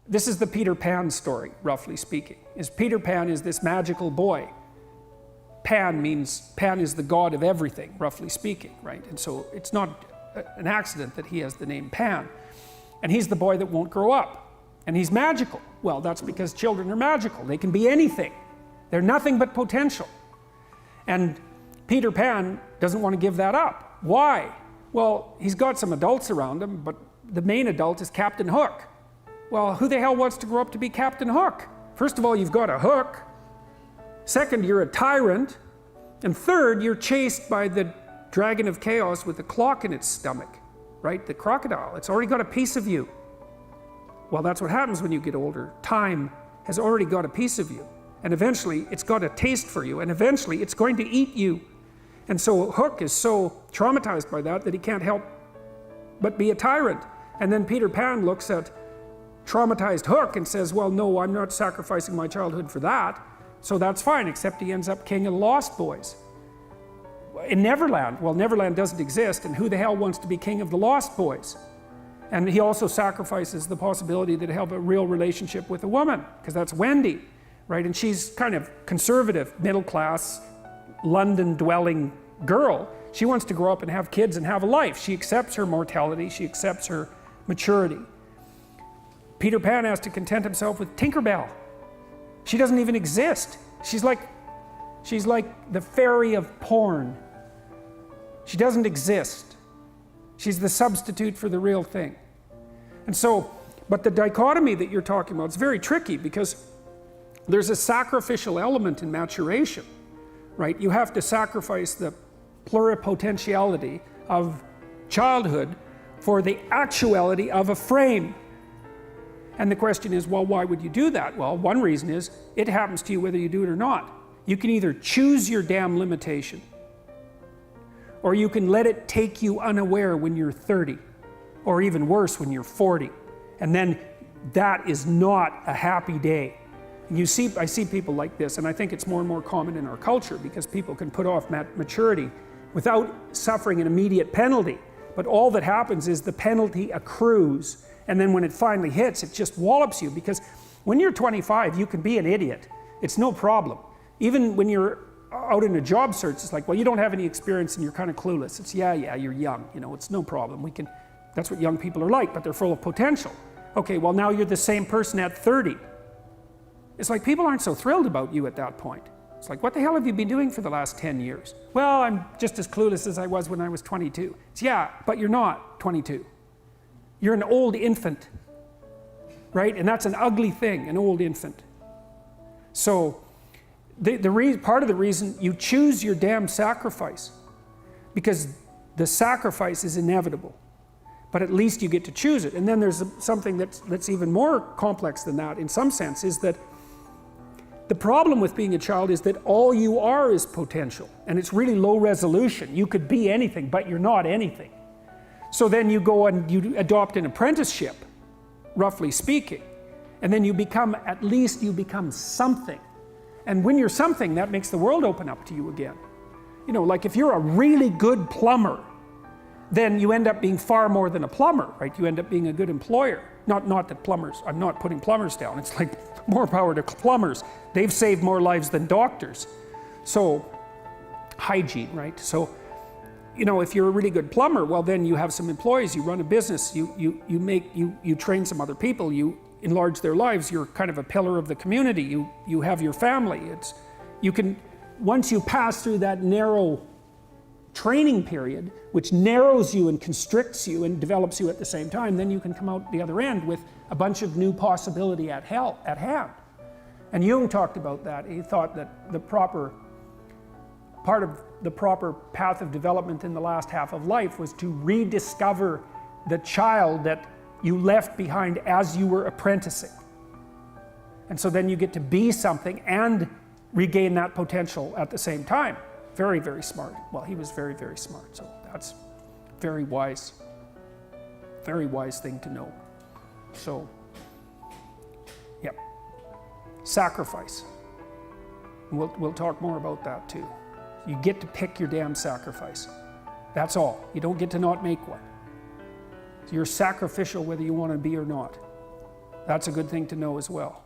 This is the Peter Pan story, roughly speaking. Peter Pan is this magical boy. Pan is the god of everything, roughly speaking, right? And so it's not an accident that he has the name Pan. And he's the boy that won't grow up. And he's magical. Well, that's because children are magical. They can be anything. They're nothing but potential. And Peter Pan doesn't want to give that up. Why? Well, he's got some adults around him, but the main adult is Captain Hook. Well, who the hell wants to grow up to be Captain Hook? First of all, you've got a hook. Second, you're a tyrant. And third, you're chased by the dragon of chaos with a clock in its stomach, right? The crocodile. It's already got a piece of you. Well, that's what happens when you get older. Time has already got a piece of you. And eventually, it's got a taste for you. And eventually, it's going to eat you. And so Hook is so traumatized by that he can't help but be a tyrant. And then Peter Pan looks at traumatized Hook and says, well, no, I'm not sacrificing my childhood for that. So that's fine, except he ends up king of the Lost Boys. In Neverland, well, Neverland doesn't exist, and who the hell wants to be king of the Lost Boys? And he also sacrifices the possibility that he'll have a real relationship with a woman, because that's Wendy, right? And she's kind of conservative, middle-class, London-dwelling girl. She wants to grow up and have kids and have a life. She accepts her mortality, she accepts her maturity. Peter Pan has to content himself with Tinkerbell. She doesn't even exist. She's like the fairy of porn. She doesn't exist. She's the substitute for the real thing. And so, but the dichotomy that you're talking about is very tricky, because there's a sacrificial element in maturation, right? You have to sacrifice the pluripotentiality of childhood for the actuality of a frame. And the question is, well, why would you do that? Well, one reason is it happens to you whether you do it or not. You can either choose your damn limitation, or you can let it take you unaware when you're 30, or even worse, when you're 40. And then that is not a happy day. And I see people like this, and I think it's more and more common in our culture, because people can put off maturity without suffering an immediate penalty. But all that happens is the penalty accrues, and then when it finally hits, it just wallops you. Because when you're 25, you can be an idiot. It's no problem. Even when you're out in a job search, it's like, well, you don't have any experience and you're kind of clueless. It's, yeah, you're young, it's no problem. That's what young people are like, but they're full of potential. Okay, well, now you're the same person at 30. It's like people aren't so thrilled about you at that point. It's like, what the hell have you been doing for the last 10 years? Well, I'm just as clueless as I was when I was 22. It's, yeah, but you're not 22. You're an old infant, right? And that's an ugly thing, an old infant. So part of the reason you choose your damn sacrifice, because the sacrifice is inevitable, but at least you get to choose it. And then there's something that's even more complex than that in some sense, is that the problem with being a child is that all you are is potential, and it's really low resolution. You could be anything, but you're not anything. So then you go and you adopt an apprenticeship, roughly speaking, and then at least you become something. And when you're something, that makes the world open up to you again. Like if you're a really good plumber, then you end up being far more than a plumber, right? You end up being a good employer. Not that plumbers, I'm not putting plumbers down. It's like more power to plumbers. They've saved more lives than doctors. So, hygiene, right? So, if you're a really good plumber, well, then you have some employees, you run a business, you train some other people, you enlarge their lives, you're kind of a pillar of the community, you have your family. Once you pass through that narrow training period, which narrows you and constricts you and develops you at the same time, then you can come out the other end with a bunch of new possibility at hand. And Jung talked about that. He thought that part of the proper path of development in the last half of life was to rediscover the child that you left behind as you were apprenticing. And so then you get to be something and regain that potential at the same time. Very, very smart. Well, he was very, very smart, so that's very wise thing to know. So, yeah, sacrifice. We'll talk more about that too. You get to pick your damn sacrifice. That's all. You don't get to not make one. So you're sacrificial whether you want to be or not. That's a good thing to know as well.